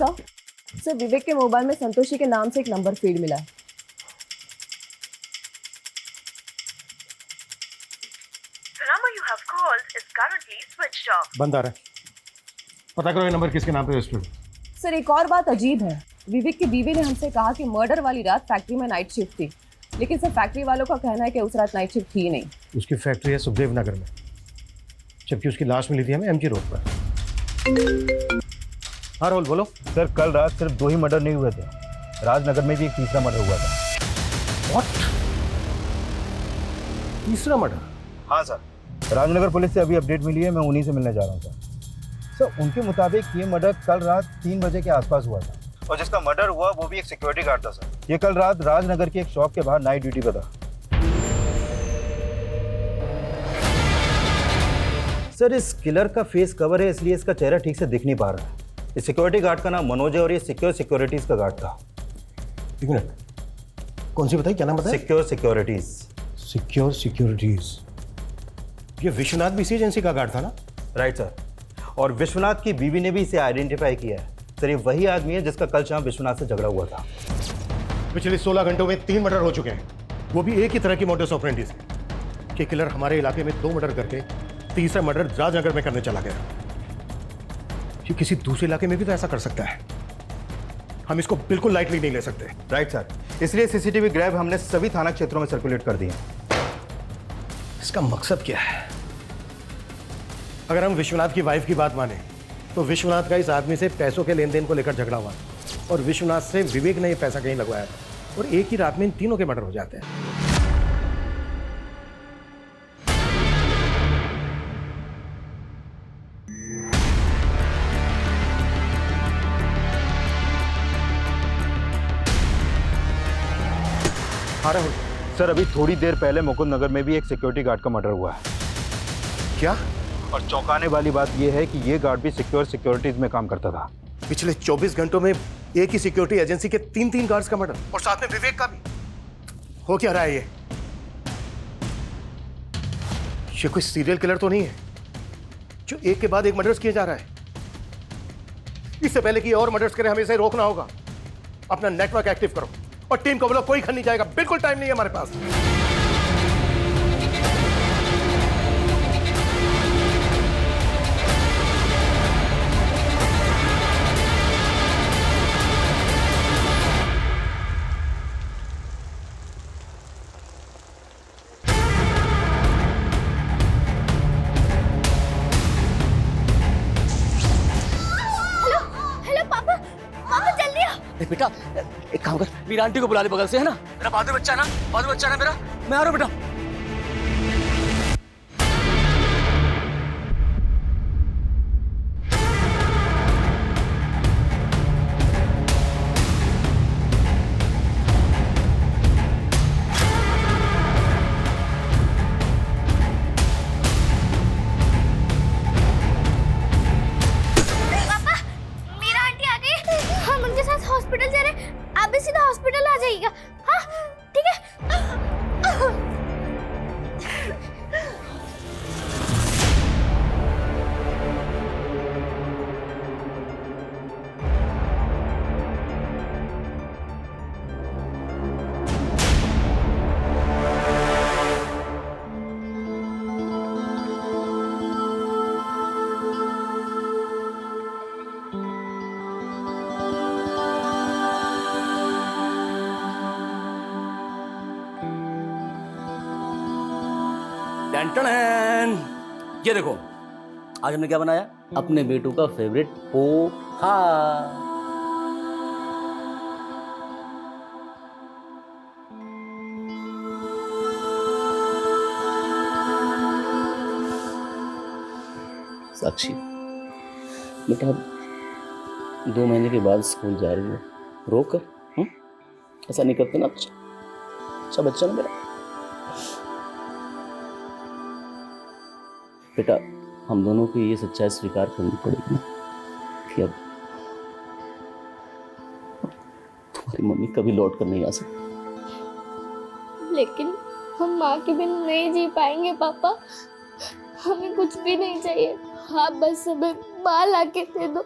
Sir विवेक के mobile में संतोषी के नाम से एक नंबर फीड मिला है। बंद आ रहा है। पता करो ये नंबर किसके नाम पे रजिस्टर्ड है। सर एक और बात अजीब है, विवेक की बीवी ने हमसे कहा कि मर्डर वाली रात फैक्ट्री में नाइट शिफ्ट थी, लेकिन सर फैक्ट्री वालों का कहना है कि उस रात नाइट शिफ्ट थी ही नहीं। उसकी फैक्ट्री है सुखदेव नगर में, जबकि उसकी लाश मिली थी हमें एमजी रोड पर। हाँ राहुल बोलो। सर कल रात सिर्फ 2 ही मर्डर नहीं हुए थे, राजनगर में भी एक तीसरा मर्डर हुआ था। व्हाट? तीसरा मर्डर? हाँ सर, राजनगर पुलिस से अभी अपडेट मिली है, मैं उन्हीं से मिलने जा रहा हूँ सर। सर उनके मुताबिक ये मर्डर कल रात 3 बजे के आसपास हुआ था, और जिसका मर्डर हुआ वो भी एक सिक्योरिटी गार्ड था सर। ये कल रात राजनगर की एक शॉप के बाहर नाइट ड्यूटी पर था। सर इस किलर का फेस कवर है, इसलिए इसका चेहरा ठीक से दिख नहीं पा रहा है। इस सिक्योरिटी गार्ड का नाम मनोज है और ये सिक्योर सिक्योरिटीज का गार्ड था। एक मिनट, कौन सी बताई, क्या नाम बताया? Secure securities. Secure securities. ये विश्वनाथ भी इसी एजेंसी का गार्ड था ना? राइट सर, और विश्वनाथ की बीवी ने भी इसे आइडेंटिफाई किया है। सर ये वही आदमी है जिसका कल शाम विश्वनाथ से झगड़ा हुआ था। पिछले 16 घंटों में 3 मर्डर हो चुके हैं, वो भी एक ही तरह की मोडस ऑपरेंडी से। कि किलर हमारे इलाके में 2 मर्डर करके तीसरा मर्डर राजनगर में करने चला गया। ये किसी दूसरे इलाके में भी तो ऐसा कर सकता है। हम इसको बिल्कुल लाइटली नहीं ले सकते। राइट सर, इसलिए सीसीटीवी ग्रैब हमने सभी थाना क्षेत्रों में सर्कुलेट कर दिए। इसका मकसद क्या है? अगर हम विश्वनाथ की वाइफ की बात माने तो विश्वनाथ का इस आदमी से पैसों के लेन देन को लेकर झगड़ा हुआ, और विश्वनाथ से विवेक ने ये पैसा कहीं लगवाया था, और एक ही रात में इन तीनों के मर्डर हो जाते हैं। हाँ राहुल सर, अभी थोड़ी देर पहले मुकुंद नगर में भी एक सिक्योरिटी गार्ड का मर्डर हुआ है। क्या? और चौंकाने वाली बात यह है कि ये गार्ड भी सिक्योर सिक्योरिटीज में काम करता था। पिछले 24 घंटों में एक ही सिक्योरिटी एजेंसी के 3 गार्ड्स का मर्डर, और साथ में विवेक का भी। हो क्या रहा है ये कोई सीरियल किलर तो नहीं है जो एक के बाद एक मर्डर्स किए जा रहा है? इससे पहले कि और मर्डर्स करें, हमें इसे रोकना होगा। अपना नेटवर्क एक्टिव करो और टीम को बोलो कोई घर नहीं जाएगा, बिल्कुल टाइम नहीं है हमारे पास। बेटा एक काम कर, मीरा आंटी को बुला ले बगल से, है ना? मेरा बहादुर बच्चा ना, बहादुर बच्चा ना मेरा। मैं आ रहा हूँ बेटा। हॉस्पिटल जा रहे, आप भी सीधा हॉस्पिटल आ जाइएगा। हाँ ठीक है। ये देखो आज हमने क्या बनाया, अपने बेटू का फेवरेट पोहा। साक्षी बेटा 2 महीने के बाद स्कूल जा रही है, रो कर ऐसा नहीं करते ना। अच्छा बच्चा ना मेरा। बेटा हम दोनों को ये सच्चाई स्वीकार करनी पड़ेगी कि अब तुम्हारी मम्मी कभी लौट कर नहीं आ सकती। लेकिन हम माँ के बिन नहीं जी पाएंगे पापा, हमें कुछ भी नहीं चाहिए, आप बस हमें माँ लाके दे दो।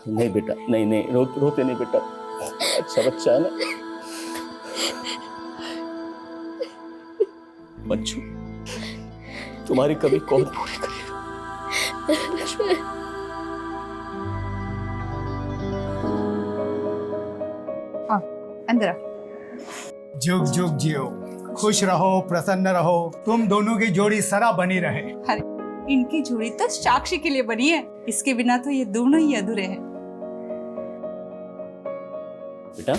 नहीं बेटा, नहीं नहीं, रोते नहीं बेटा, अच्छा बच्चा है ना। बच्चू, तुम्हारी कभी कौन पूरी करेगा? अंदर आ। जुग जुग जियो, खुश रहो, प्रसन्न रहो, तुम दोनों की जोड़ी सदा बनी रहे। अरे इनकी जोड़ी तो साक्षी के लिए बनी है, इसके बिना तो ये दोनों ही अधूरे हैं। बेटा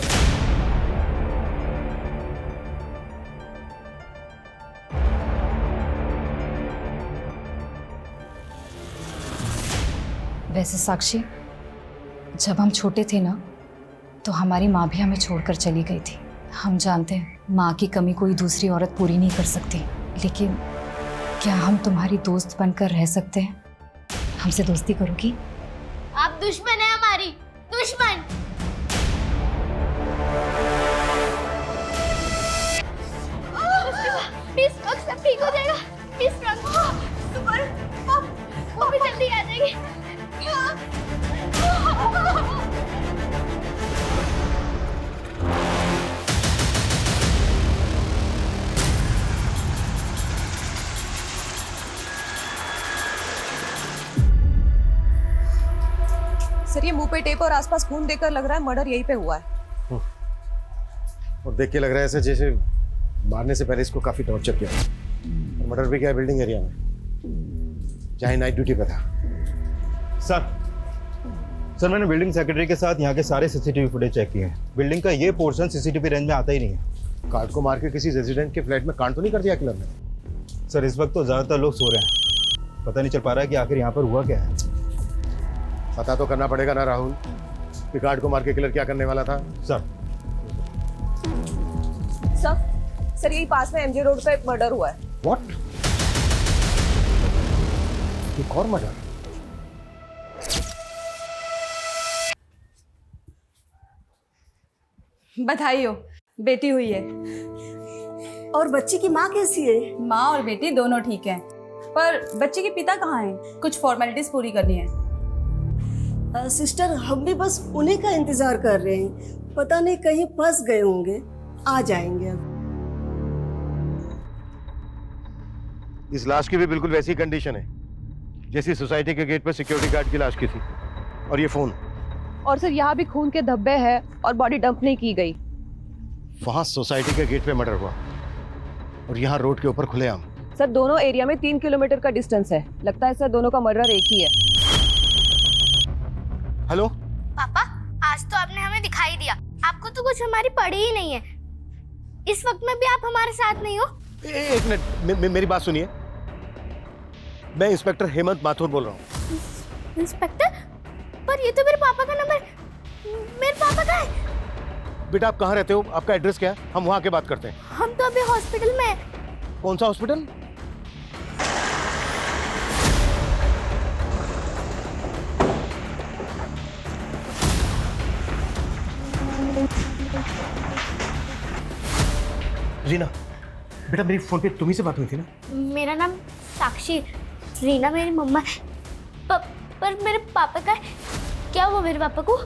वैसे साक्षी, जब हम छोटे थे ना तो हमारी माँ भी हमें छोड़कर चली गई थी। हम जानते हैं माँ की कमी कोई दूसरी औरत पूरी नहीं कर सकती, लेकिन क्या हम तुम्हारी दोस्त बनकर रह सकते हैं? हमसे दोस्ती करोगी? आप दुश्मन है हमारी, दुश्मन। प्लीज सब ठीक हो जाएगा, प्लीज वो भी जल्दी आ जाएगी। सर ये मुंह पे टेप और आसपास खून देखकर लग रहा है मर्डर यहीं पे हुआ है। और देख के लग रहा है ऐसे जैसे मारने से पहले इसको काफी टॉर्चर किया और मर्डर भी किया बिल्डिंग एरिया में, जहाँ नाइट ड्यूटी पे था। सर मैंने बिल्डिंग सेक्रेटरी के साथ यहाँ के सारे सीसीटीवी फुटेज चेक किए हैं। बिल्डिंग का ये पोर्शन सीसीटीवी रेंज में आता ही नहीं है। कार्ड को मार के किसी रेजिडेंट के फ्लैट में कांड तो नहीं कर दिया किलर ने? सर इस वक्त तो ज़्यादातर लोग सो रहे हैं, पता नहीं चल पा रहा है कि आखिर यहाँ पर हुआ क्या है। पता तो करना पड़ेगा ना राहुल कि कार्ड को मार के किलर क्या करने वाला था। सर सर यही पास में एमजे रोड पे एक मर्डर हुआ है। व्हाट? एक और मर्डर? बधाई हो, बेटी हुई है। और बच्ची की माँ कैसी है? माँ और बेटी दोनों ठीक हैं, पर बच्चे के पिता कहाँ हैं? कुछ फॉर्मेलिटीज पूरी करनी है। सिस्टर हम भी बस उन्हीं का इंतजार कर रहे हैं, पता नहीं कहीं फंस गए होंगे, आ जाएंगे अब। इस लाश की भी बिल्कुल वैसी कंडीशन है जैसी सोसाइटी के गेट पर सिक्योरिटी गार्ड की लाश की थी। और ये फोन, और सर यहाँ भी खून के धब्बे हैं और बॉडी डंप नहीं की गई। वहां सोसाइटी के गेट पे मर्डर हुआ और यहाँ रोड के ऊपर खुलेआम। सर दोनों एरिया में 3 किलोमीटर का डिस्टेंस है, लगता है सर दोनों का मर्डर एक ही है। हेलो पापा, आज तो आपने हमें दिखाई दिया, आपको तो कुछ हमारी पड़ी ही नहीं है। इस वक्त में भी आप हमारे साथ नहीं हो। एक मिनट, मेरी बात सुनिए। मैं इंस्पेक्टर हेमंत माथुर बोल रहा हूँ। इंस्पेक्टर? पर ये तो मेरे पापा का नंबर, मेरे पापा का है। बेटा आप कहाँ रहते हो? आपका एड्रेस क्या है? हम वहाँ के बात करते हैं। हम तो अभी हॉस्पिटल में हैं। कौन सा हॉस्पिटल? रीना, बेटा मेरी फोन पे तुम्ही से बात हुई थी ना? मेरा नाम साक्षी, रीना मेरी मम्मा है। पर मेरे पापा का है। क्या हुआ मेरे पापा को?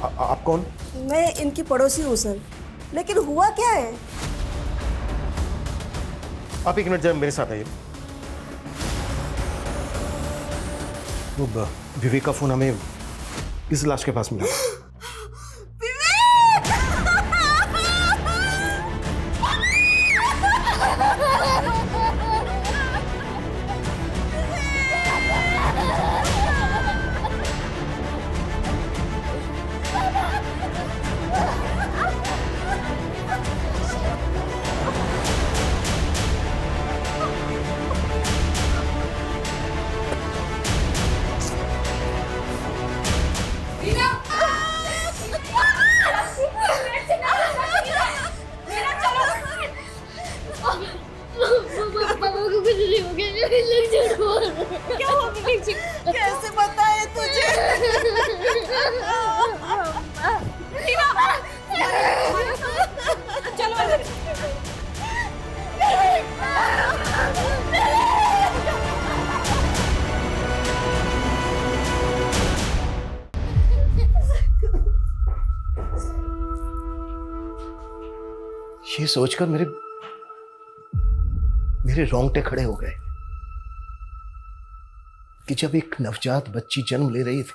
आप कौन? मैं इनकी पड़ोसी हूँ सर, लेकिन हुआ क्या है? आप एक मिनट जरा मेरे साथ आइए। वो विवेक का फोन हमें इस लाश के पास मिला। कैसे बताए तुझे? चलो अंदर। ये सोचकर मेरे रोंगटे खड़े हो गए कि जब एक नवजात बच्ची जन्म ले रही थी,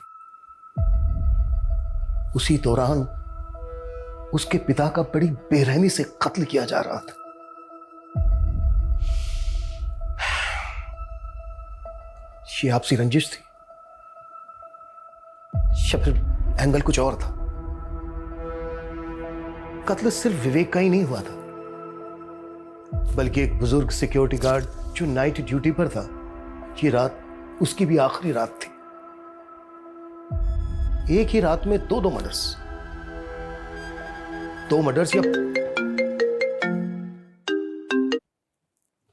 उसी दौरान उसके पिता का बड़ी बेरहमी से कत्ल किया जा रहा था। ये आपसी रंजिश थी या फिर एंगल कुछ और था? कत्ल सिर्फ विवेक का ही नहीं हुआ था, बल्कि एक बुजुर्ग सिक्योरिटी गार्ड जो नाइट ड्यूटी पर था, ये रात उसकी भी आखिरी रात थी। एक ही रात में दो मर्डर्स या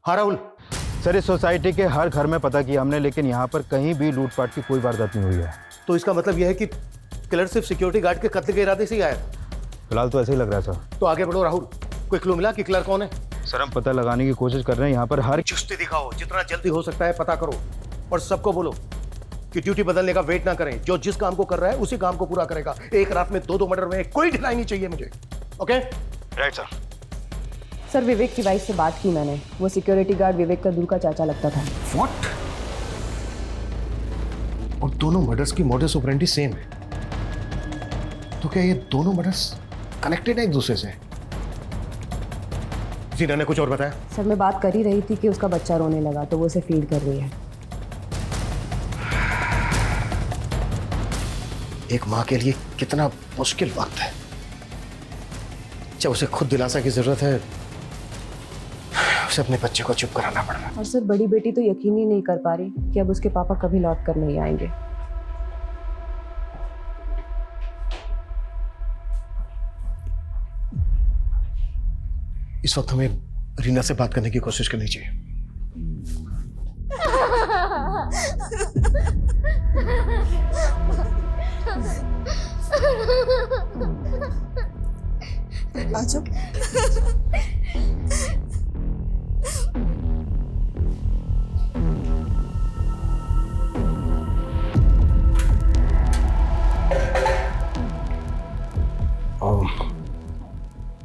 हाँ राहुल, सर इस सोसाइटी के हर घर में पता किया हमने, लेकिन यहाँ पर कहीं भी लूटपाट की कोई वारदात नहीं हुई है। तो इसका मतलब यह है कि किलर सिर्फ सिक्योरिटी गार्ड के कत्ल के इरादे से ही आया? फिलहाल तो ऐसे ही लग रहा है सर। तो आगे बढ़ो राहुल, कोई क्लू मिला कि किलर कौन है? सर हम पता लगाने की कोशिश कर रहे हैं, यहाँ पर हर चुस्ती दिखाओ, जितना जल्दी हो सकता है पता करो, और सबको बोलो कि ड्यूटी बदलने का वेट ना करें। जो जिस काम को कर रहा है उसी काम को पूरा करेगा। एक रात में दो मर्डर में कोई ढिलाई नहीं चाहिए मुझे। Okay right sir. सर विवेक की वाइफ से बात की मैंने, वो सिक्योरिटी गार्ड विवेक का दूर का चाचा लगता था। व्हाट? और दोनों मर्डर्स की मॉडस ऑपरेंडी सेम है, तो क्या ये दोनों मर्डर्स कनेक्टेड है एक दूसरे से? जीना ने कुछ और बताया? सर मैं बात कर ही रही थी कि उसका बच्चा रोने लगा तो वो उसे फीड कर रही है। एक माँ के लिए कितना मुश्किल वक्त है जब उसे खुद दिलासा की जरूरत है, उसे अपने बच्चे को चुप कराना पड़ रहा है। और सर बड़ी बेटी तो यकीन ही नहीं कर पा रही कि अब उसके पापा कभी लौट कर नहीं आएंगे। इस वक्त हमें रीना से बात करने की कोशिश करनी चाहिए। आजो।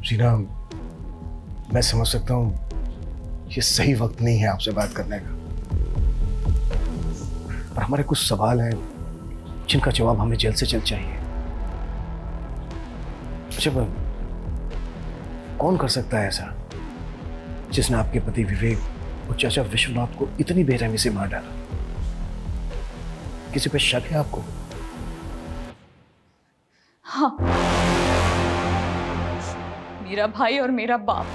रीना, मैं समझ सकता हूं ये सही वक्त नहीं है आपसे बात करने का, पर हमारे कुछ सवाल हैं जिनका जवाब हमें जल्द से जल्द चाहिए। जब कौन कर सकता है ऐसा जिसने आपके पति विवेक और चाचा विश्वनाथ को इतनी बेरहमी से मार डाला? किसी पे शक है आपको? हाँ, मेरा भाई और मेरा बाप,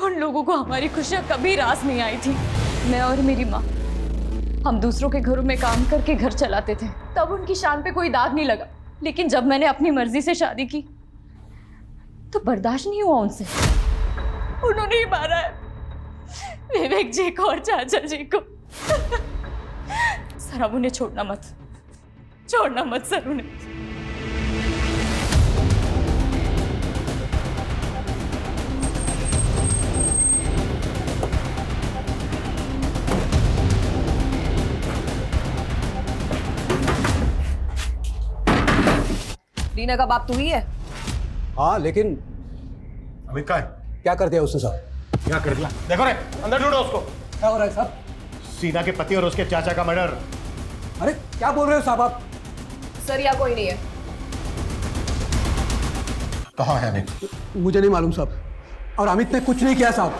उन लोगों को हमारी खुशियां कभी रास नहीं आई थी। मैं और मेरी माँ, हम दूसरों के घरों में काम करके घर चलाते थे, तब उनकी शान पे कोई दाग नहीं लगा। लेकिन जब मैंने अपनी मर्जी से शादी की तो बर्दाश्त नहीं हुआ उनसे। उन्होंने ही मारा है विवेक जी को और चाचा जी को। सर अब उन्हें छोड़ना मत सर उन्हें। रीना का बाप तू ही है? हाँ, लेकिन अमित का है? क्या कर दिया उसने साहब? क्या कर दिया? देखो रे, अंदर ढूंढो उसको। क्या हो रहा है साहब? सीना के पति और उसके चाचा का मर्डर। अरे क्या बोल रहे हो साहब आप? सर यहाँ कोई नहीं है। कहाँ है अमित? मुझे नहीं मालूम साहब, और अमित ने कुछ नहीं किया साहब।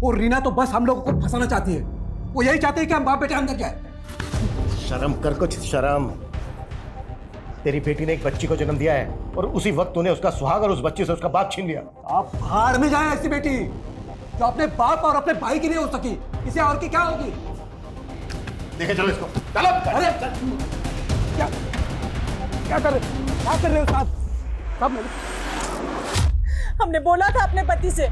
और रीना तो बस हम लोगों को फंसाना चाहती है। वो यही चाहती है कि हम बाप बेटे अंदर जाए। शर्म कर, कुछ शर्म। तेरी बेटी ने एक बच्ची को जन्म दिया है और उसी वक्त तूने उसका सुहाग और उस बच्ची से उसका बाप छीन लिया। आप भाड़ में जाए ऐसी बेटी जो अपने बाप और अपने भाई की नहीं हो सकी, इसे और की क्या होगी? देखे चलो इसको, चलो। अरे क्या कर रहे हो साहब? हमने बोला था अपने पति से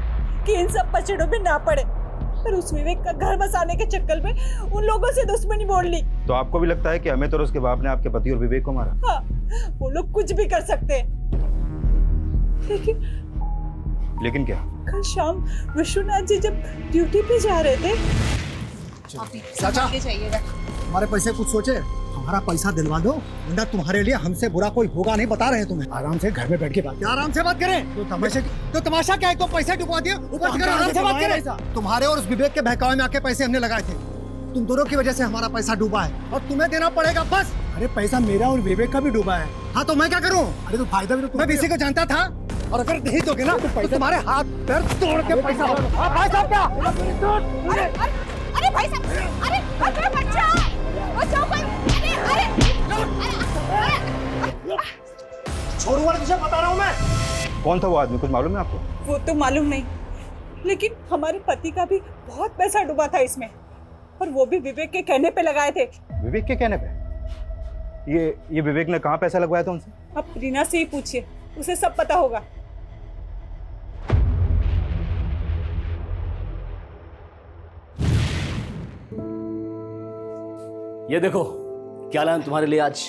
कि इन सब पचड़ों में ना पड़े, पर उस विवेक का घर बसाने के चक्कर में उन लोगों से दुश्मनी मोड़ ली। तो आपको भी लगता है कि अमित और उसके बाप ने आपके पति और विवेक को मारा? हाँ, वो लोग कुछ भी कर सकते हैं। लेकिन क्या? कल शाम विश्वनाथ जी जब ड्यूटी पे जा रहे थे, चाचा हमारे पैसे कुछ सोचे? हमारा पैसा दिलवा दो, वरना तुम्हारे लिए हमसे बुरा कोई होगा नहीं, बता रहे हैं तुम्हें। आराम से घर में बैठ के बात, आराम से बात करें। तो तमाशा क्या है? तो पैसा डुबा दिए, ऊपर से आराम से बात करें। तुम्हारे और उस विवेक के बहकावे में आके पैसे हमने लगाए थे, तुम दोनों की वजह से हमारा पैसा डूबा है और तुम्हें देना पड़ेगा बस। अरे पैसा मेरा और विवेक का भी डूबा है। हाँ तो मैं क्या करूँ? अरे तो फायदा भी तो मैं किसी को जानता था, और अगर नहीं दोगे ना तो तुम्हारे हाथ पैर तोड़ के पैसा। भाई साहब क्या? अरे भाई साहब, अरे बच्चा बचाओ भाई, छोड़ूंगा तुझे, बता रहा हूँ मैं। कौन था वो आदमी, कुछ मालूम है आपको? वो तो मालूम नहीं, लेकिन हमारे पति का भी बहुत पैसा डूबा था इसमें, और वो भी विवेक के कहने पे लगाए थे। विवेक के कहने पे? ये विवेक ने कहाँ पैसा लगवाया था उनसे? आप रीना से ही पूछिए, उसे सब पता होगा। ये देखो क्या लाया तुम्हारे लिए आज,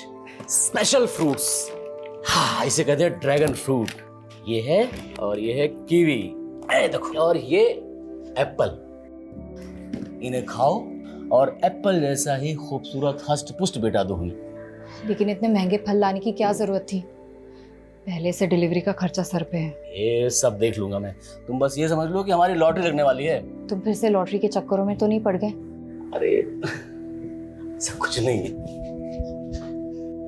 स्पेशल फ्रूट्स। हाँ, इसे कहते हैं ड्रैगन फ्रूट। ये है, और ये है कीवी, देखो, और ये एप्पल। इन्हें खाओ और एप्पल जैसा ही खूबसूरत हष्ट पुष्ट बेटा दो हमें। लेकिन इतने महंगे फल लाने की क्या जरूरत थी? पहले से डिलीवरी का खर्चा सर पे है। ये सब देख लूंगा मैं, तुम बस ये समझ लो कि हमारी लॉटरी लगने वाली है। तुम फिर से लॉटरी के चक्करों में तो नहीं पड़ गए? अरे सब कुछ नहीं है।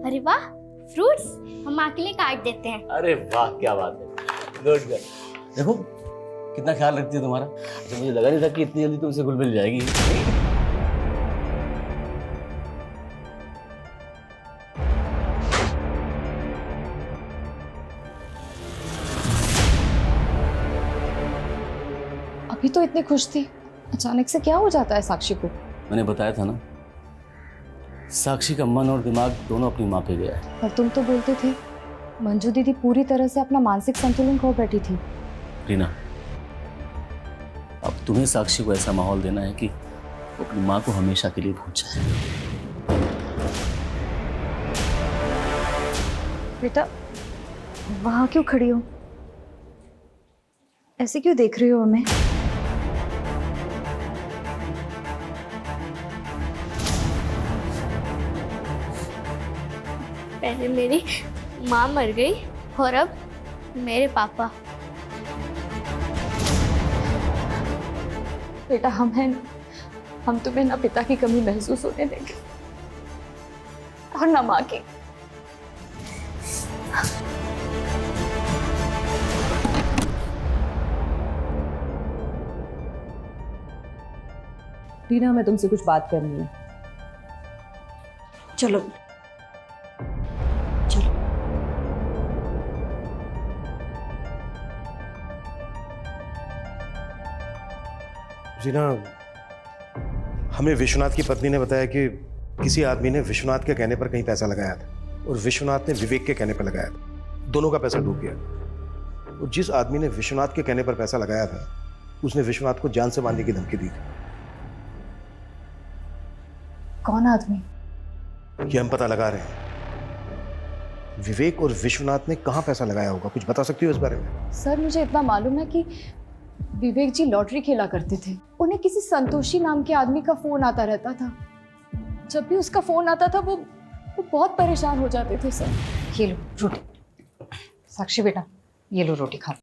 अरे वाह, फ्रूट्स हम माँ के लिए काट देते हैं। अरे वाह, क्या बात है, गुड गर्ल। देखो कितना ख्याल रखती है तुम्हारा। अच्छा, मुझे लगा नहीं था कि इतनी जल्दी तुमसे घुल मिल जाएगी। अभी तो इतनी खुश थी, अचानक से क्या हो जाता है साक्षी को? मैंने बताया था ना, साक्षी का मन और दिमाग दोनों अपनी माँ पे गया है। पर तुम तो बोलते थे मंजू दीदी पूरी तरह से अपना मानसिक संतुलन खो बैठी थी। रीना, अब तुम्हें साक्षी को ऐसा माहौल देना है कि वो अपनी माँ को हमेशा के लिए भूल जाए। बेटा, वहां क्यों खड़ी हो? ऐसे क्यों देख रही हो हमें? पहले मेरी माँ मर गई और अब मेरे पापा। बेटा, हम हैं, हम तुम्हें ना पिता की कमी महसूस होने देंगे और ना माँ की। रीना, हमें तुमसे कुछ बात करनी है। चलो जीना, हमें विश्वनाथ की पत्नी ने बताया कि किसी आदमी ने विश्वनाथ के कहने पर कहीं पैसा लगाया था और विश्वनाथ ने विवेक के कहने पर लगाया था। दोनों का पैसा डूब गया। और जिस आदमी ने विश्वनाथ के कहने पर पैसा लगाया था, उसने विश्वनाथ को जान से मारने की धमकी दी थी। कौन आदमी? ये हम पता लगा रहे हैं। विवेक और विश्वनाथ ने कहाँ पैसा लगाया होगा, कुछ बता सकती हो इस बारे में? सर, मुझे इतना मालूम है कि विवेक जी लॉटरी खेला करते थे। उन्हें किसी संतोषी नाम के आदमी का फोन आता रहता था। जब भी उसका फोन आता था वो बहुत परेशान हो जाते थे सर। ये लो रोटी। साक्षी बेटा, ये लो रोटी खा।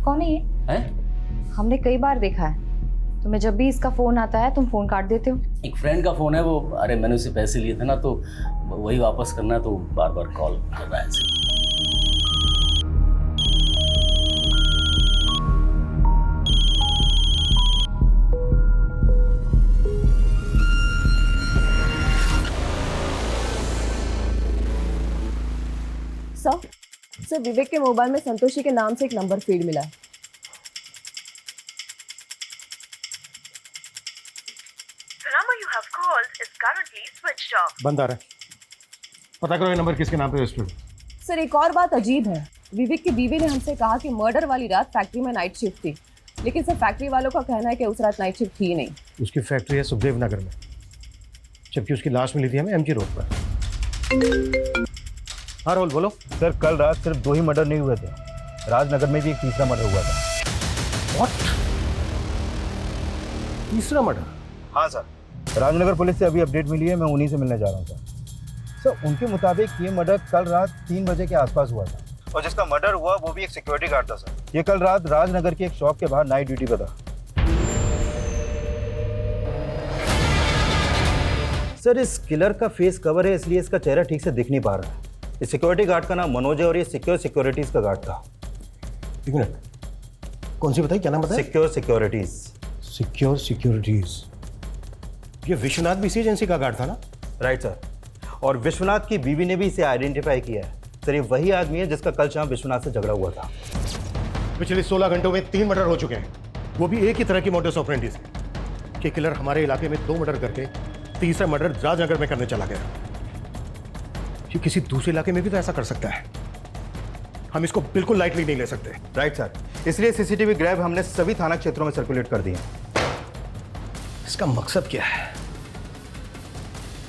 कौन है ये? है? हमने कई बार देखा है। तुम्हें जब भी इसका फोन आता है तुम फोन काट देते हो। एक फ्रेंड का फोन है वो। अरे मैंने उससे पैसे लिए थे ना, तो वही वापस करना है, तो बार बार कॉल कर रहा है। सर, विवेक के मोबाइल में संतोषी के नाम से एक नंबर फीड मिला है। बंद आ रहा है। पता करो ये नंबर किसके नाम पे रजिस्टर्ड। सर, एक और बात अजीब है। विवेक की बीवी ने हमसे कहा कि मर्डर वाली रात फैक्ट्री में नाइट शिफ्ट थी, लेकिन सर फैक्ट्री वालों का कहना है कि उस रात नाइट शिफ्ट थी नहीं। उसकी फैक्ट्री है सुखदेव नगर में, जबकि उसकी लाश मिली थी हमें एमजी रोड पर। हाँ राहुल बोलो। सर, कल रात सिर्फ 2 ही मर्डर नहीं हुए थे, राजनगर में भी एक तीसरा मर्डर हुआ था। What? तीसरा मर्डर? हाँ सर, राजनगर पुलिस से अभी अपडेट मिली है, मैं उन्हीं से मिलने जा रहा हूँ सर। सर उनके मुताबिक ये मर्डर कल रात 3 बजे के आसपास हुआ था, और जिसका मर्डर हुआ वो भी एक सिक्योरिटी गार्ड था सर। ये कल रात राजनगर की एक शॉप के बाहर नाइट ड्यूटी पर था। सर इस किलर का फेस कवर है, इसलिए इसका चेहरा ठीक से दिख नहीं पा रहा है। इस सिक्योरिटी गार्ड का नाम मनोज है और ये सिक्योरिटीज का गार्ड था। एक मिनट, कौन सी बताई, क्या नाम बताया? सिक्योरिटीज। सिक्योरिटीज। ये विश्वनाथ भी इसी एजेंसी का गार्ड था ना? राइट सर, और विश्वनाथ की बीवी ने भी इसे आइडेंटिफाई किया है। सर ये वही आदमी है जिसका कल शाम विश्वनाथ से झगड़ा हुआ था। पिछले 16 घंटों में 3 मर्डर हो चुके हैं, वो भी एक ही तरह की मोटर्स ऑपरेंडी से। कि किलर हमारे इलाके में 2 मर्डर करके तीसरा मर्डर राजनगर में करने चला गया। कि किसी दूसरे इलाके में भी तो ऐसा कर सकता है। हम इसको बिल्कुल लाइटली नहीं ले सकते। राइट सर, इसलिए सीसीटीवी ग्रैब हमने सभी थाना क्षेत्रों में सर्कुलेट कर दिए। इसका मकसद क्या है?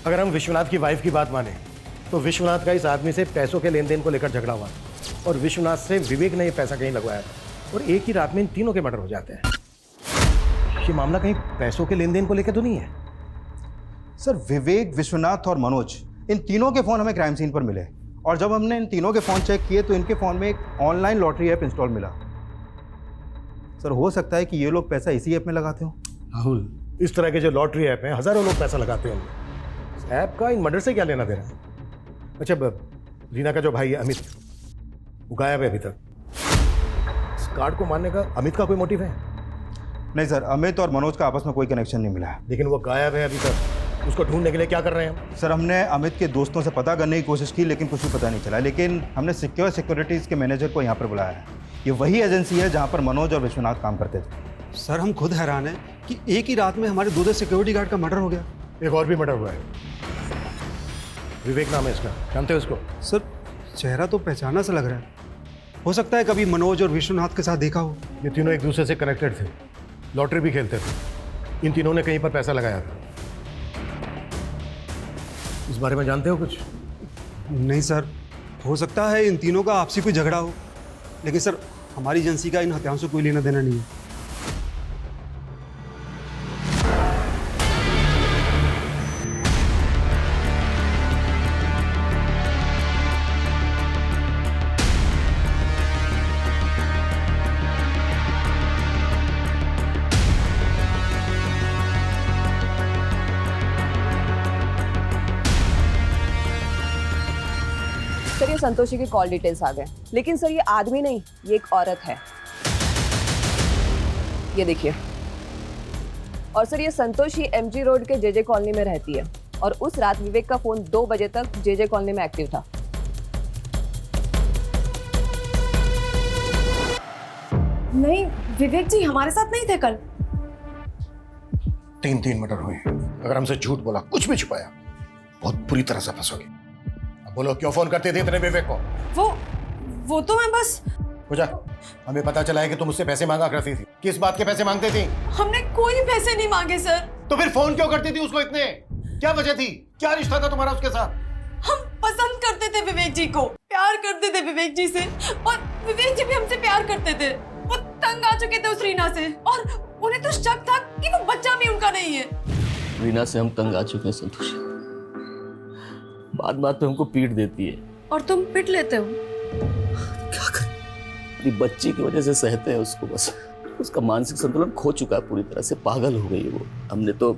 अगर हम विश्वनाथ की वाइफ की बात माने तो विश्वनाथ का इस आदमी से पैसों के लेन देन को लेकर झगड़ा हुआ, और विश्वनाथ से विवेक ने ये पैसा कहीं लगवाया था, और एक ही रात में इन तीनों के मर्डर हो जाते हैं। ये मामला कहीं पैसों के लेन देन को लेकर तो नहीं है? सर विवेक, विश्वनाथ और मनोज, इन तीनों के फोन हमें क्राइम सीन पर मिले, और जब हमने इन तीनों के फोन चेक किए तो इनके फोन में एक ऑनलाइन लॉटरी ऐप इंस्टॉल मिला। सर हो सकता है कि ये लोग पैसा इसी ऐप में लगाते हो। राहुल, इस तरह के जो लॉटरी ऐप हैं हजारों लोग पैसा लगाते हैं। ऐप का इन मर्डर से क्या लेना देना है? अच्छा, रीना का जो भाई है अमित, वो गायब है अभी तक। इस कार्ड को मारने का अमित का कोई मोटिव है? नहीं सर, अमित और मनोज का आपस में कोई कनेक्शन नहीं मिला है। लेकिन वो गायब है अभी तक, उसको ढूंढने के लिए क्या कर रहे हैं? सर हमने अमित के दोस्तों से पता करने की कोशिश की, लेकिन कुछ भी पता नहीं चला। लेकिन हमने सिक्योरिटीज़ के मैनेजर को यहाँ पर बुलाया है। ये वही एजेंसी है जहाँ पर मनोज और विश्वनाथ काम करते थे। सर हम खुद हैरान हैं कि एक ही रात में हमारे 2 सिक्योरिटी गार्ड का मर्डर हो गया। एक और भी मर्डर हुआ है, विवेक नाम है इसका, जानते हो इसको? सर चेहरा तो पहचाना सा लग रहा है, हो सकता है कभी मनोज और विश्वनाथ के साथ देखा हो। ये तीनों एक दूसरे से कनेक्टेड थे, लॉटरी भी खेलते थे। इन तीनों ने कहीं पर पैसा लगाया था। इस बारे में जानते हो कुछ? नहीं सर, हो सकता है इन तीनों का आपसी कोई झगड़ा हो, लेकिन सर हमारी एजेंसी का इन हत्याओं से कोई लेना देना नहीं है। सर ये संतोषी के कॉल डिटेल्स आ गए, लेकिन सर ये आदमी नहीं, ये एक औरत है। ये देखिए। और सर ये संतोषी एमजी रोड के जेजे कॉलोनी में रहती है, और उस रात विवेक का फोन 2 बजे तक जेजे कॉलोनी में एक्टिव था। नहीं, विवेक जी हमारे साथ नहीं थे कल। 3 मर्डर हुए। अगर हमसे झूठ बोला, कुछ भी छुपाया, बहुत बुरी तरह से फंसोगे। अब बोलो, क्यों फोन करते थे इतने विवेक को? वो तो मैं बस। पूजा, हमें पता चला है कि तुम मुझसे पैसे मांगा करती थी। किस बात के पैसे मांगते थी? हमने कोई पैसे नहीं मांगे सर। तो फिर फोन क्यों करती थी उसको इतने? क्या वजह थी? क्या रिश्ता था तुम्हारा उसके साथ? हम पसंद करते थे विवेक जी को, प्यार करते थे विवेक जी से, और विवेक जी भी हमसे प्यार करते थे। वो तंग आ चुके थे उस रीना से, और उन्हें तो शक था कि वो बच्चा भी उनका नहीं है। रीना से हम तंग आ चुके हैं संतोषी, बात बात पे हमको पीट देती है। और तुम पिट लेते हो? क्या करें, अपनी बच्ची की वजह से सहते हैं उसको। बस उसका मानसिक संतुलन खो चुका है, पूरी तरह से पागल हो गई है वो। हमने तो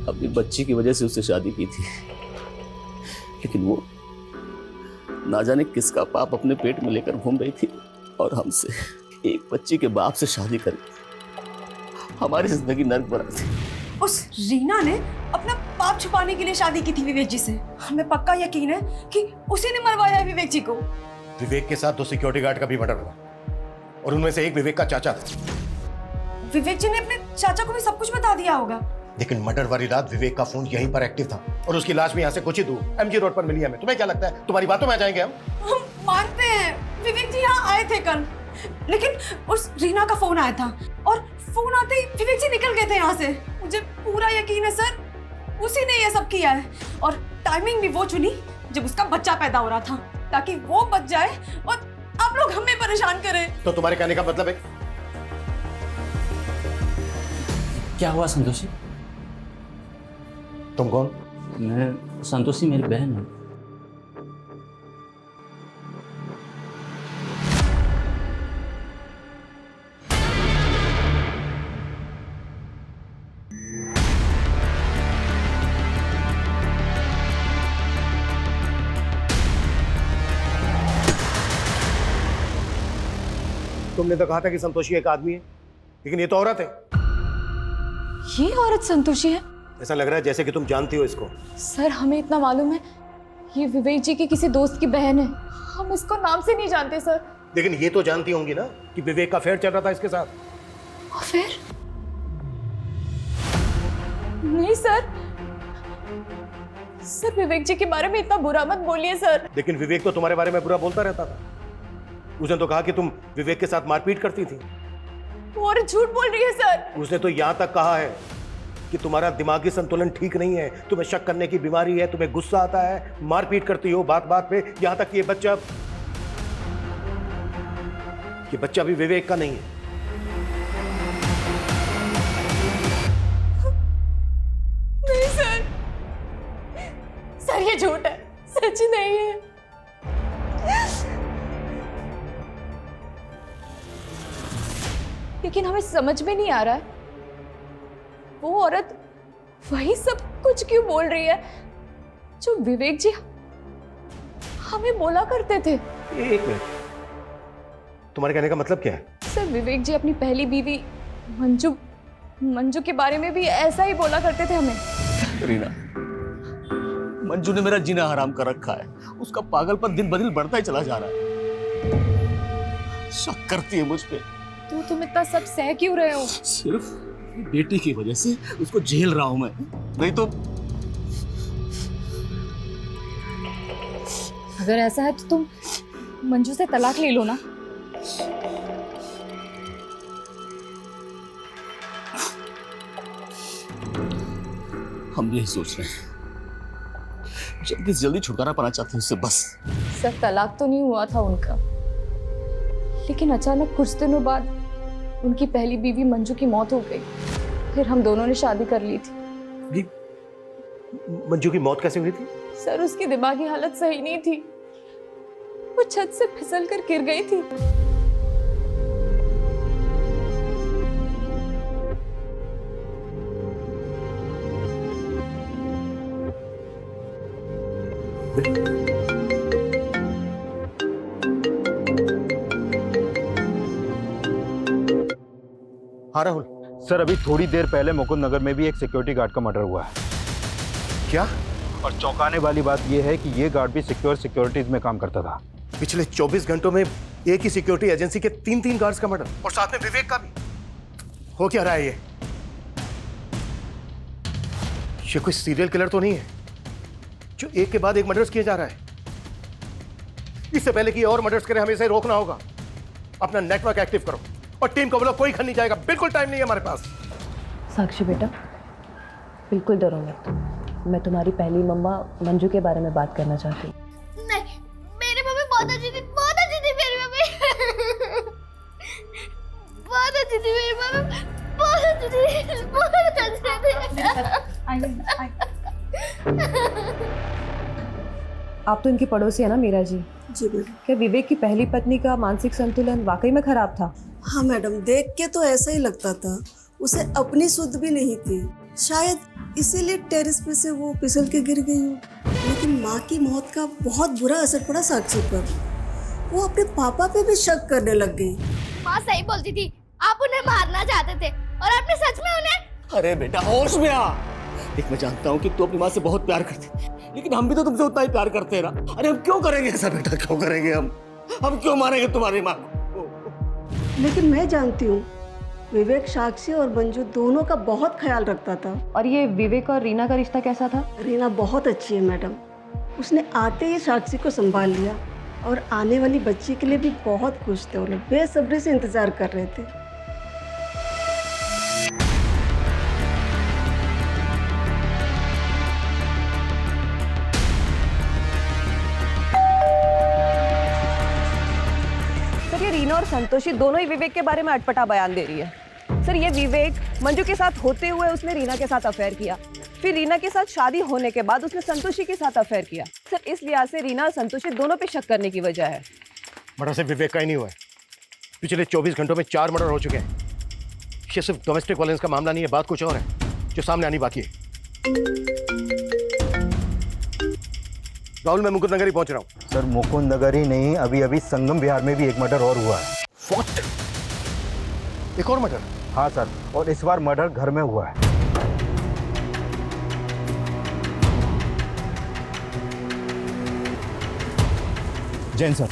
अपनी बच्ची की वजह से उससे शादी की थी, लेकिन वो ना जाने किसका पाप अपने पेट में लेकर घूम रही थी, और हमसे एक बच्ची के बाप से शादी करके हमारी जिंदगी नर्क बना दी। उस रीना ने अपना पाप छुपाने के लिए शादी की थी विवेक जी से। हमें पक्का यकीन है कि उसी ने मरवाया है विवेक जी को। विवेक के साथ 2 सिक्योरिटी गार्ड का भी मर्डर हुआ, और उनमें से एक विवेक का चाचा था। विवेक जी ने अपने चाचा को भी सब कुछ बता दिया होगा। लेकिन मर्डर वाली रात विवेक का फोन यहीं पर एक्टिव था, और उसकी लाश भी यहाँ से कुछ ही दूर एमजी रोड पर मिली हमें। तुम्हें क्या लगता है तुम्हारी बातों में आ जाएंगे हम मानते हैं विवेक जी यहाँ आए थे कल, लेकिन उस रीना का फोन आया था, और फोन आते ही विवेक जी निकल गए थे यहाँ से। मुझे पूरा यकीन है सर, उसी ने ये सब किया है, और टाइमिंग भी वो चुनी जब उसका बच्चा पैदा हो रहा था, ताकि वो बच जाए और आप लोग हमें परेशान करें। तो तुम्हारे कहने का मतलब है क्या हुआ संतोषी? तुम कौन? मैं संतोषी, मेरी बहन है। तुमने तो कहा था कि संतोषी एक आदमी है, लेकिन ये तो औरत है। ये औरत संतोषी है? ऐसा लग रहा है जैसे कि तुम जानती हो इसको। सर हमें इतना मालूम है, ये विवेक जी की किसी दोस्त की बहन है। हम इसको नाम से नहीं जानते सर। लेकिन ये तो जानती होंगी ना कि विवेक का अफेयर चल रहा था इसके साथ। अफेयर? नहीं सर, सर विवेक जी के बारे में इतना बुरा मत बोलिए सर। लेकिन विवेक तो तुम्हारे बारे में बुरा बोलता रहता था। उसने तो कहा कि तुम विवेक के साथ मारपीट करती थी। वो और झूठ बोल रही है सर। उसने तो यहां तक कहा है कि तुम्हारा दिमागी संतुलन ठीक नहीं है, तुम्हें शक करने की बीमारी है, तुम्हें गुस्सा आता है, मारपीट करती हो बात बात पे, यहां तक कि ये बच्चा भी विवेक का नहीं है। नहीं सर, सर ये झूठ है, सच नहीं है। लेकिन हमें समझ में नहीं आ रहा है, वो औरत वही सब कुछ क्यों बोल रही है जो विवेक जी हमें बोला करते थे। एक मिनट, तुम्हारे कहने का मतलब क्या है? सर विवेक जी अपनी पहली बीवी मंजू के बारे में भी ऐसा ही बोला करते थे हमें। रीना, मंजू ने मेरा जीना हराम कर रखा है। उसका पागलपन दिन ब दिन बढ़ता ही चला जा रहा है। शक करती है मुझ पे। तो तुम इतना सब सह क्यों रहे हो? सिर्फ बेटी की वजह से उसको झेल रहा हूं मैं, नहीं तो। अगर ऐसा है तो तुम मंजू से तलाक ले लो ना। हम यही सोच रहे हैं, जल्दी से जल्दी छुटकारा पाना चाहते हैं उससे बस। सर तलाक तो नहीं हुआ था उनका, लेकिन अचानक कुछ दिनों बाद उनकी पहली बीवी मंजू की मौत हो गई। फिर हम दोनों ने शादी कर ली थी। मंजू की मौत कैसे हुई थी? सर उसकी दिमागी हालत सही नहीं थी, वो छत से फिसल कर गिर गई थी। हाँ राहुल। सर अभी थोड़ी देर पहले मुकुंद नगर में भी एक सिक्योरिटी गार्ड का मर्डर हुआ है। क्या? और चौंकाने वाली बात यह है कि ये गार्ड भी सिक्योरिटीज में काम करता था। पिछले 24 घंटों में एक ही सिक्योरिटी एजेंसी के 3 गार्ड्स का मर्डर, और साथ में विवेक का भी। हो क्या रहा है ये कोई सीरियल किलर तो नहीं है जो एक के बाद एक मर्डर्स किए जा रहा है? इससे पहले कि और मर्डर्स करें हमें इसे रोकना होगा। अपना नेटवर्क एक्टिव करो और टीम को बोलो कोई खन नहीं जाएगा। बिल्कुल टाइम नहीं है हमारे पास। साक्षी बेटा, बिल्कुल डरो मत। मैं तुम्हारी पहली मम्मा मंजू के बारे में बात करना चाहती हूँ। नहीं, मेरी मम्मी बहुत अच्छी थी, बहुत अच्छी थी मेरी मम्मी। बहुत अच्छी थी मेरी मम्मी, बहुत अच्छी थी, बहुत अच्छी थी। आप तो इनकी पड़ोसी है ना मीरा जी? जी मैडम। क्या विवेक की पहली पत्नी का मानसिक संतुलन वाकई में खराब था? हाँ मैडम, देख के तो ऐसा ही लगता था। उसे अपनी सुध भी नहीं थी, शायद इसीलिए टेरेस पे से वो फिसल के गिर गई हो। लेकिन माँ की मौत का बहुत बुरा असर पड़ा साक्षी पर। वो अपने पापा पे भी शक करने लग गई। माँ सही बोलती थी, आप उन्हें मारना चाहते थे और आपने सच में उन्हें। अरे बेटा होश में आ। देख मैं जानता हूँ कि तू अपनी माँ से बहुत प्यार करती, लेकिन हम भी तो तुमसे उतना ही प्यार करते हैं ना। अरे हम क्यों करेंगे ऐसा बेटा, क्यों करेंगे हम क्यों मारेंगे तुम्हारी माँ को? लेकिन मैं जानती हूँ विवेक साक्षी और मंजू दोनों का बहुत ख्याल रखता था। और ये विवेक और रीना का रिश्ता कैसा था? रीना बहुत अच्छी है मैडम। उसने आते ही साक्षी को संभाल लिया और आने वाली बच्ची के लिए भी बहुत खुश थे। वो लोग बेसब्री से इंतजार कर रहे थे। सर ये रीना और संतोषी दोनों ही विवेक के बारे में अटपटा बयान दे रही है। सर ये विवेक मंजू के साथ होते हुए उसने रीना के साथ अफेयर किया, फिर रीना के साथ शादी होने के बाद उसने संतोषी के साथ अफेयर किया। सर इस लिहाज से रीना और संतोषी दोनों पे शक करने की वजह है। मर्डर सिर्फ विवेक का ही नहीं हुआ है, पिछले 24 घंटों में 4 मर्डर हो चुके हैं। ये सिर्फ डोमेस्टिक वायलेंस का मामला नहीं है, बात कुछ और है जो सामने आनी बाकी है। राहुल, मैं मुकुंद नगर ही पहुंच रहा हूँ। सर मुकुंद नगर ही नहीं, अभी अभी संगम बिहार में भी एक मर्डर और हुआ है। What? एक और मर्डर? हाँ सर, और इस बार मर्डर घर में हुआ है। जैन सर,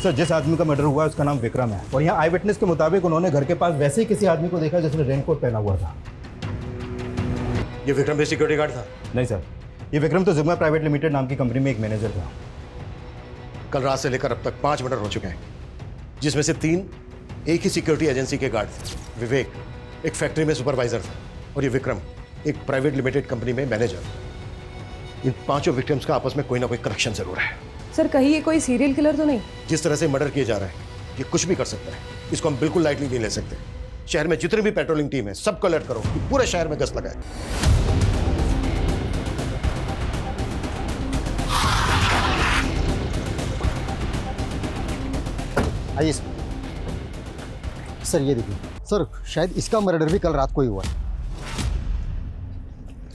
सर जिस आदमी का मर्डर हुआ है उसका नाम विक्रम है, और यहाँ आई विटनेस के मुताबिक उन्होंने घर के पास वैसे ही किसी आदमी को देखा जिसने रेनकोट पहना हुआ था। ये विक्रम भी सिक्योरिटी गार्ड था? नहीं सर, ये विक्रम तो जिग्मा प्राइवेट लिमिटेड नाम की कंपनी में एक मैनेजर था। कल रात से लेकर अब तक 5 मर्डर हो चुके हैं, जिसमें से 3 एक ही सिक्योरिटी एजेंसी के गार्ड थे। विवेक एक फैक्ट्री में सुपरवाइजर था और ये विक्रम एक प्राइवेट लिमिटेड कंपनी में मैनेजर। इन 5 विक्टिम्स का आपस में कोई ना कोई कनेक्शन जरूर है। सर कहीं ये कोई सीरियल किलर तो नहीं? जिस तरह से मर्डर किया जा रहा है ये कुछ भी कर सकता है, इसको हम बिल्कुल लाइटली नहीं ले सकते। शहर में जितनी भी पेट्रोलिंग टीम है सबको अलर्ट करो कि पूरे शहर में गश्त लगाए। आइए सर, ये देखिए सर, शायद इसका मर्डर भी कल रात को ही हुआ है।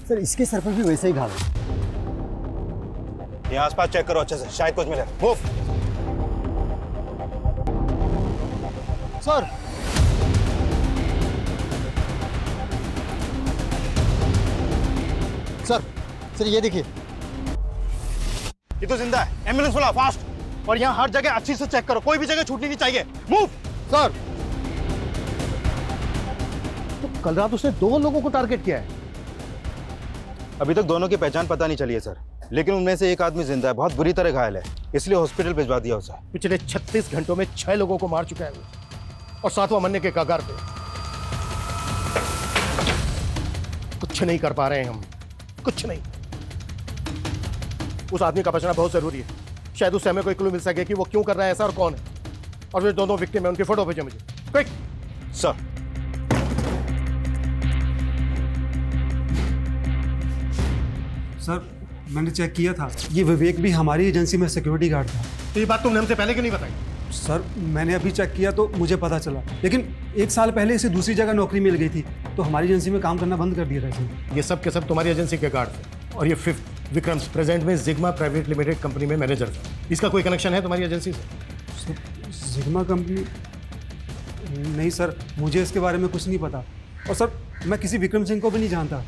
सर इसके सर पर भी वैसे ही घाव है। यहाँ आसपास चेक करो अच्छे से, शायद कुछ मिले। मूव। सर सर सर ये देखिए, ये तो जिंदा है। एम्बुलेंस बुलाओ फास्ट, और यहाँ हर जगह अच्छी से चेक करो, कोई भी जगह छूटनी नहीं चाहिए। मूव। सर तो कल रात उसने 2 लोगों को टारगेट किया है। अभी तक दोनों की पहचान पता नहीं चली है सर, लेकिन उनमें से एक आदमी जिंदा है, बहुत बुरी तरह घायल है, इसलिए हॉस्पिटल भिजवा दिया उसे। पिछले 36 घंटों में 6 लोगों को मार चुका है वो, और 7वां मरने के कगार पे। कुछ नहीं कर पा रहे हैं हम, कुछ नहीं। उस आदमी का बचना बहुत जरूरी है, शायद उससे हमें कोई क्लू मिल सके कि वो क्यों कर रहा है ऐसा और कौन है। और वे दोनों विक्टिम है, उनकी फोटो भेजो मुझे क्विक। सर सर मैंने चेक किया था, ये विवेक भी हमारी एजेंसी में सिक्योरिटी गार्ड था। तो ये बात तुमने हमसे पहले क्यों नहीं बताई? सर मैंने अभी चेक किया तो मुझे पता चला, लेकिन 1 साल पहले इसे दूसरी जगह नौकरी मिल गई थी, तो हमारी एजेंसी में काम करना बंद कर दिया था इसने। ये सब के सब तुम्हारी एजेंसी के गार्ड थे, और ये 5th विक्रम प्रेजेंट में जिग्मा प्राइवेट लिमिटेड कंपनी में मैनेजर था। इसका कोई कनेक्शन है तुम्हारी एजेंसी से? जिग्मा कंपनी? नहीं सर, मुझे इसके बारे में कुछ नहीं पता, और सर मैं किसी विक्रम सिंह को भी नहीं जानता।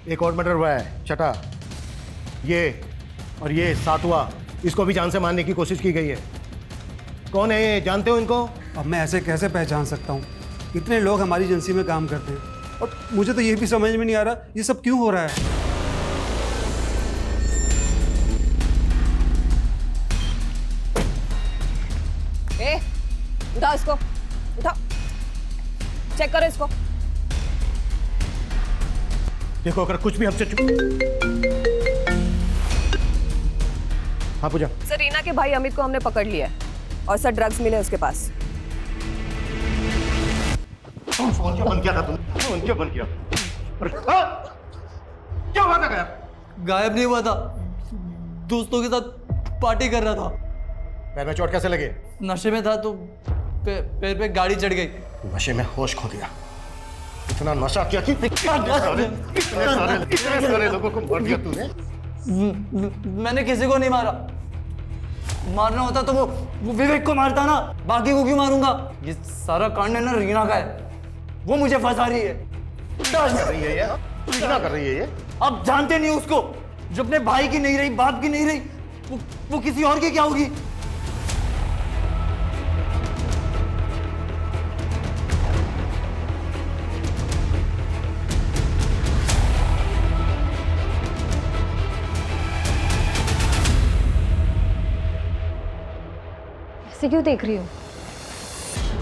एक और मर्डर हुआ है, छठा, ये और ये 7वां, इसको भी जान से मारने की कोशिश की गई है। कौन है ये, जानते हो इनको? अब मैं ऐसे कैसे पहचान सकता हूँ, इतने लोग हमारी एजेंसी में काम करते हैं, और मुझे तो ये भी समझ में नहीं आ रहा ये सब क्यों हो रहा है। उठाओ इसको, उठाओ, चेक करो इसको। देखो अगर कुछ भी हमसे हाँ पूजा। सर रीना के भाई अमित को हमने पकड़ लिया है, और सर ड्रग्स मिले उसके पास। फोन क्यों बंद किया था तुमने? फोन क्यों बंद किया? क्या हुआ था गायब? गायब नहीं हुआ था, दोस्तों के साथ पार्टी कर रहा था। पैर में चोट कैसे लगे? नशे में था तो पैर पे गाड़ी चढ़ गई। नशे में होश खो दिया। इतना नशा किया कि इतने सारे लोगों को मार दिया तूने। मैंने किसी को नहीं मारा, मारना होता तो वो विवेक को मारता ना, बाकी को क्यों मारूंगा? ये सारा कांड है ना रीना का है, वो मुझे फंसा रही है। कर रही है ये? क्या कर रही है ये? अब जानते नहीं उसको, जो अपने भाई की नहीं रही, बाप की नहीं रही, वो किसी और की क्या होगी? ऐसे क्यों देख रही हो?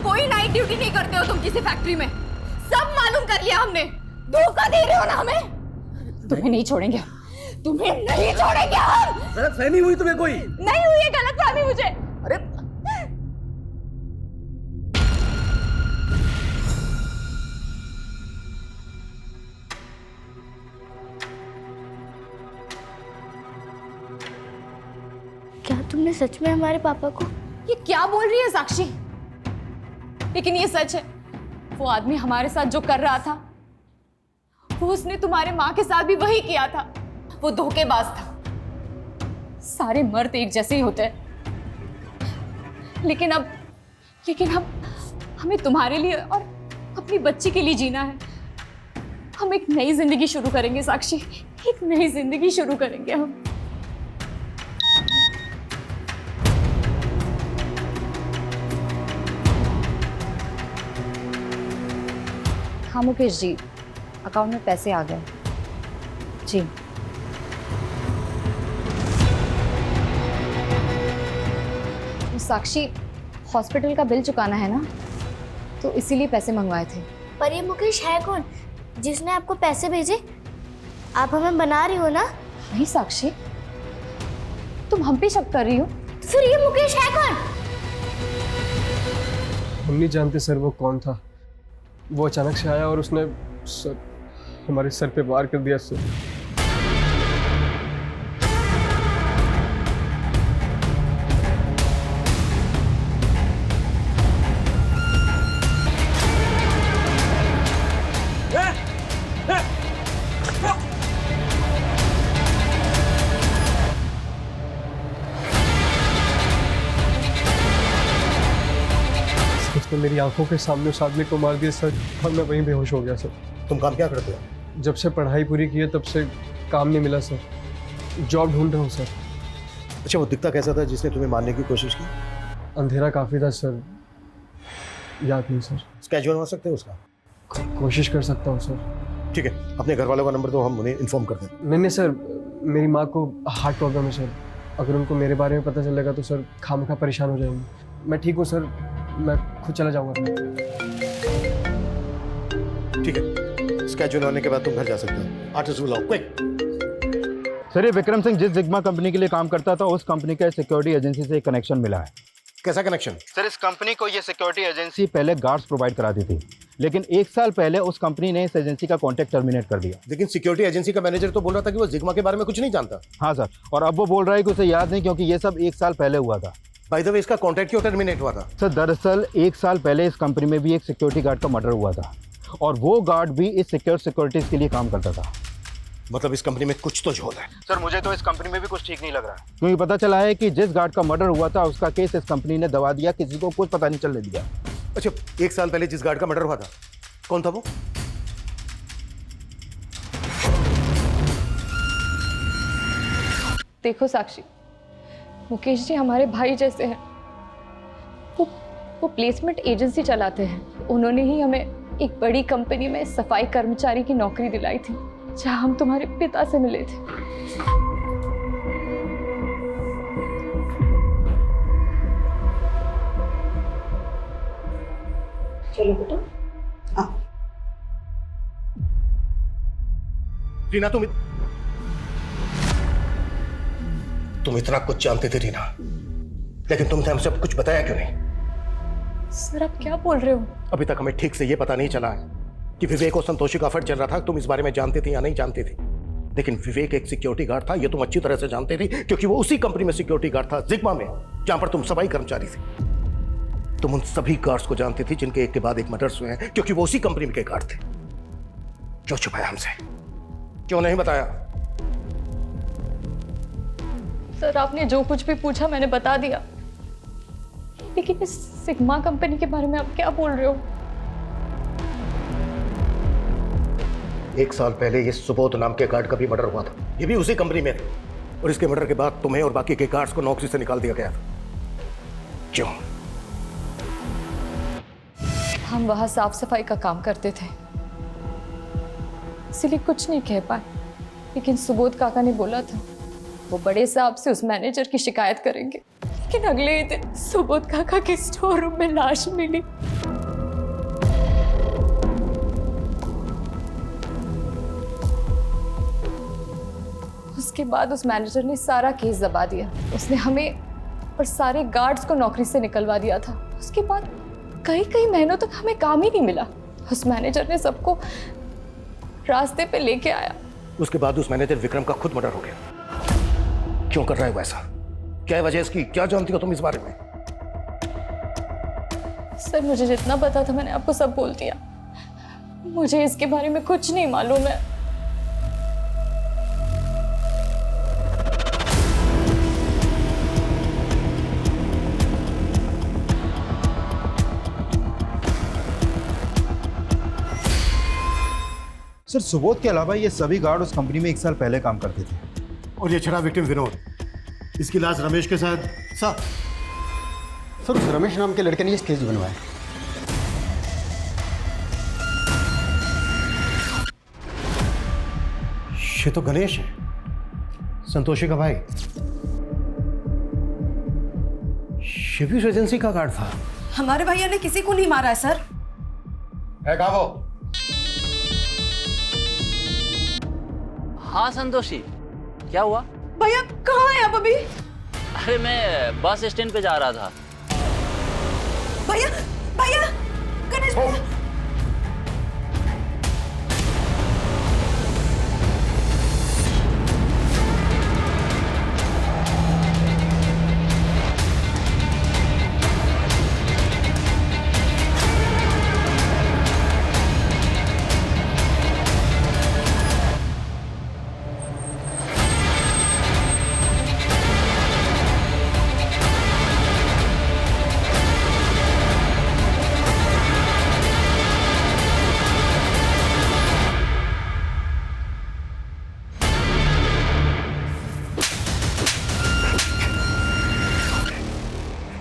कोई नाइट ड्यूटी नहीं करते हो तुम किसी फैक्ट्री में, सब मालूम कर लिया हमने। धोखा दे रहे हो ना हमें। तुम्हें नहीं छोड़ेंगे, तुम्हें नहीं छोड़ेंगे हम। गलतफहमी हुई तुम्हें कोई? नहीं हुई है गलतफहमी मुझे। अरे तुमने सच में हमारे पापा को? ये क्या बोल रही है साक्षी? लेकिन ये सच है, वो आदमी हमारे साथ जो कर रहा था वो उसने तुम्हारे माँ के साथ भी वही किया था। वो धोखेबाज था। सारे मर्द एक जैसे ही होते हैं, लेकिन अब हमें तुम्हारे लिए और अपनी बच्ची के लिए जीना है। हम एक नई जिंदगी शुरू करेंगे साक्षी, एक नई जिंदगी शुरू करेंगे हम। हाँ मुकेश जी, अकाउंट में पैसे आ गए जी। साक्षी, हॉस्पिटल का बिल चुकाना है ना, तो इसीलिए पैसे मंगवाए थे। पर ये मुकेश है कौन जिसने आपको पैसे भेजे? आप हमें बना रही हो ना? नहीं साक्षी, तुम हम पे शक कर रही हो। फिर ये मुकेश है कौन? हम नहीं जानते सर वो कौन था। वो अचानक से आया और उसने हमारे सर पे वार कर दिया सर। उसने मेरी आंखों के सामने उस आदमी को मार दिया सर, और मैं वहीं बेहोश हो गया सर। तुम काम क्या करते हो? जब से पढ़ाई पूरी की है तब से काम नहीं मिला सर। जॉब ढूंढ रहा हूँ सर। अच्छा, वो दिखता कैसा था जिसने तुम्हें मारने की कोशिश की? अंधेरा काफ़ी था सर, याद नहीं सर। स्केड्यूल बना सकते हो उसका? कोशिश कर सकता हूँ सर। ठीक है, अपने घर वालों का नंबर दो, हम उन्हें इन्फॉर्म कर दें। नहीं सर, मेरी माँ को हार्ट प्रॉब्लम है सर। अगर उनको मेरे बारे में पता चलेगा तो सर खामखा परेशान हो जाएंगे। मैं ठीक हूँ सर, मैं खुद चला जाऊँगा। ठीक है, स्केड्यूल होने के बाद तुम घर जा सकते हो। आर्टिस्ट बुलाओ, क्विक। सर, ये विक्रम सिंह जिस जिग्मा कंपनी के लिए काम करता था, उस कंपनी का सिक्योरिटी एजेंसी से एक कनेक्शन मिला है। कैसा कनेक्शन? सर, इस कंपनी को ये सिक्योरिटी एजेंसी पहले गार्ड्स प्रोवाइड कराती थी, लेकिन 1 साल पहले उस कंपनी ने इस एजेंसी का कॉन्ट्रैक्ट टर्मिनेट कर दिया। लेकिन सिक्योरिटी एजेंसी का मैनेजर तो बोल रहा था कि वो जिग्मा के बारे में कुछ नहीं जानता। हाँ सर, और अब वो बोल रहा है कि उसे याद नहीं, क्योंकि ये सब 1 साल पहले हुआ था। बाय द वे, इसका कॉन्ट्रैक्ट क्यों टर्मिनेट हुआ था? सर, दरअसल 1 साल पहले इस कंपनी में भी एक सिक्योरिटी गार्ड का मर्डर हुआ था, और वो गार्ड भी इस सिक्योरिटीज के लिए काम करता था। मतलब इस कंपनी में कुछ तो झोल है। सर, मुझे तो इस कंपनी में भी कुछ ठीक नहीं लग रहा है, क्योंकि पता चला है कि जिस गार्ड का मर्डर हुआ था उसका केस इस कंपनी ने दबा दिया, किसी को कुछ पता नहीं चलने दिया। अच्छा, 1 साल पहले जिस गार्ड का मर्डर हुआ था, कौन था वो? देखो साक्षी, मुकेश जी हमारे भाई जैसे हैं। वो प्लेसमेंट एजेंसी चलाते हैं। उन्होंने ही हमें एक बड़ी कंपनी में सफाई कर्मचारी की नौकरी दिलाई थी, जहां हम तुम्हारे पिता से मिले थे। चलो बेटा। रीना, तुम इतना कुछ जानते थे रीना, लेकिन तुमने हमसे अब कुछ बताया क्यों नहीं? सर, आप क्या बोल रहे हो? अभी तक हमें ठीक से ये पता नहीं चला है कि विवेक और संतोषी का अफेयर चल रहा था। तुम इस बारे में जानते थे या नहीं जानते थे? लेकिन विवेक एक सिक्योरिटी गार्ड था, ये तुम अच्छी तरह से जानते थे, क्योंकि वो उसी कंपनी में सिक्योरिटी गार्ड था, जिग्मा में, जहां पर तुम सफाई कर्मचारी थे। तुम उन सभी गार्ड्स को जानते थे जिनके एक के बाद एक मर्डर्स हुए हैं, क्योंकि वो उसी कंपनी के गार्ड थे। क्यों छुपाया हमसे? क्यों नहीं बताया? सर, आपने जो कुछ भी पूछा मैंने बता दिया, लेकिन इस सिग्मा कंपनी के बारे में आप क्या बोल रहे हो? 1 साल पहले ये सुबोध नाम के गार्ड का भी मर्डर हुआ था, ये भी उसी कंपनी में थे, और इसके मर्डर के बाद तुम्हें और बाकी के गार्ड्स को नौकरी से निकाल दिया गया था। क्यों? हम वहां साफ सफाई का काम करते थे, इसलिए कुछ नहीं कह पाए। लेकिन सुबोध काका ने बोला था वो बड़े साहब से उस मैनेजर की शिकायत करेंगे, लेकिन अगले ही दिन सुबोध काका के स्टोर रूम में लाश मिली। उसके बाद उस मैनेजर ने सारा केस दबा दिया। उसने हमें और सारे गार्ड्स को नौकरी से निकलवा दिया था। उसके बाद कई महीनों तक हमें काम ही नहीं मिला। उस मैनेजर ने सबको रास्ते पे लेके आया। उसके बाद उस मैनेजर विक्रम का खुद मर्डर हो गया। क्यों कर रहा है वैसा? क्या है वजह इसकी? क्या जानती हो तुम इस बारे में? सर मुझे जितना पता था मैंने आपको सब बोल दिया। मुझे इसके बारे में कुछ नहीं मालूम है। सर सुबोध के अलावा ये सभी गार्ड उस कंपनी में 1 साल पहले काम करते थे। और ये छड़ा विक्टिम विनोद, इसकी लाश रमेश के साथ। सर उस रमेश नाम के लड़के ने ये स्केच बनवाया। ये तो गणेश है, संतोषी का भाई। ये भी उस एजेंसी का गार्ड था। हमारे भैया ने किसी को नहीं मारा है सर। है कहाँ वो? हाँ संतोषी, क्या हुआ? भैया कहाँ है आप अभी? अरे मैं बस स्टैंड पे जा रहा था। भैया भैया गणेश भैया।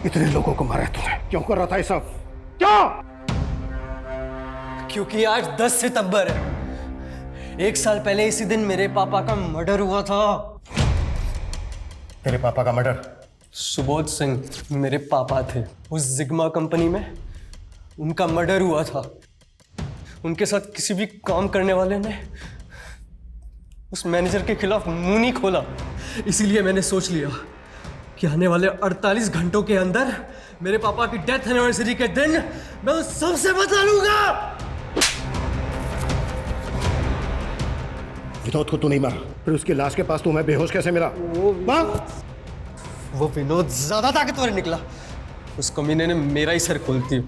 इतने लोगों को मारा है तूने, क्यों कर रहा था ये सब? क्यों? क्योंकि आज 10 सितंबर है। 1 साल पहले इसी दिन मेरे पापा का मर्डर हुआ था। तेरे पापा का मर्डर? सुबोध सिंह मेरे पापा थे। उस जिग्मा कंपनी में उनका मर्डर हुआ था। उनके साथ किसी भी काम करने वाले ने उस मैनेजर के खिलाफ मुंह नहीं खोला। इसीलिए मैंने सोच लिया कि आने वाले 48 घंटों के अंदर मेरे पापा की डेथ एनिवर्सरी के दिन मैं उन सबसे बदला लूंगा। विनोद को तू नहीं मारा, फिर उसकी लाश के पास तू मैं बेहोश कैसे मिला? वो विनोद ज्यादा ताकतवर निकला। उस कमीने ने मेरा ही सर खोल दिया।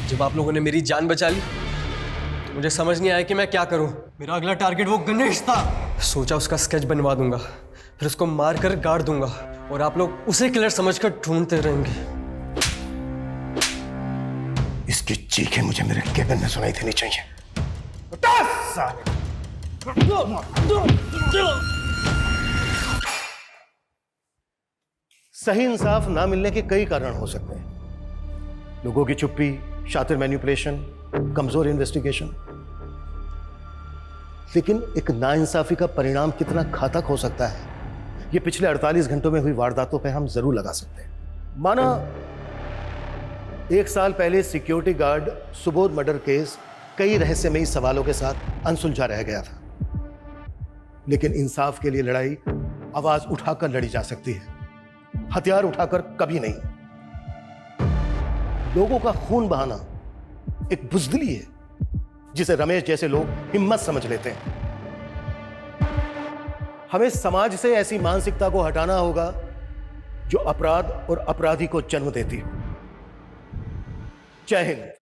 जब आप लोगों ने मेरी जान बचा ली तो मुझे समझ नहीं आया कि मैं क्या करूं। मेरा अगला टारगेट वो गणेश था। सोचा उसका स्केच बनवा दूंगा, फिर उसको मारकर गाड़ दूंगा और आप लोग उसे किलर समझकर ढूंढते रहेंगे। इसकी चीखें मुझे मेरे केबिन में सुनाई देनी चाहिए। सही इंसाफ ना मिलने के कई कारण हो सकते हैं। लोगों की चुप्पी, शातिर मैनिपुलेशन, कमजोर इन्वेस्टिगेशन। लेकिन एक नाइंसाफी का परिणाम कितना घातक हो सकता है, ये पिछले 48 घंटों में हुई वारदातों पे हम जरूर लगा सकते हैं। माना 1 साल पहले security guard Subodh murder case कई रहस्यमयी सवालों के साथ अनसुलझा रह गया था, लेकिन इंसाफ के लिए लड़ाई आवाज उठाकर लड़ी जा सकती है, हथियार उठाकर कभी नहीं। लोगों का खून बहाना एक बुज़दिली है जिसे रमेश जैसे लोग हिम्मत समझ लेते हैं। हमें समाज से ऐसी मानसिकता को हटाना होगा जो अपराध और अपराधी को जन्म देती है। जय हिंद।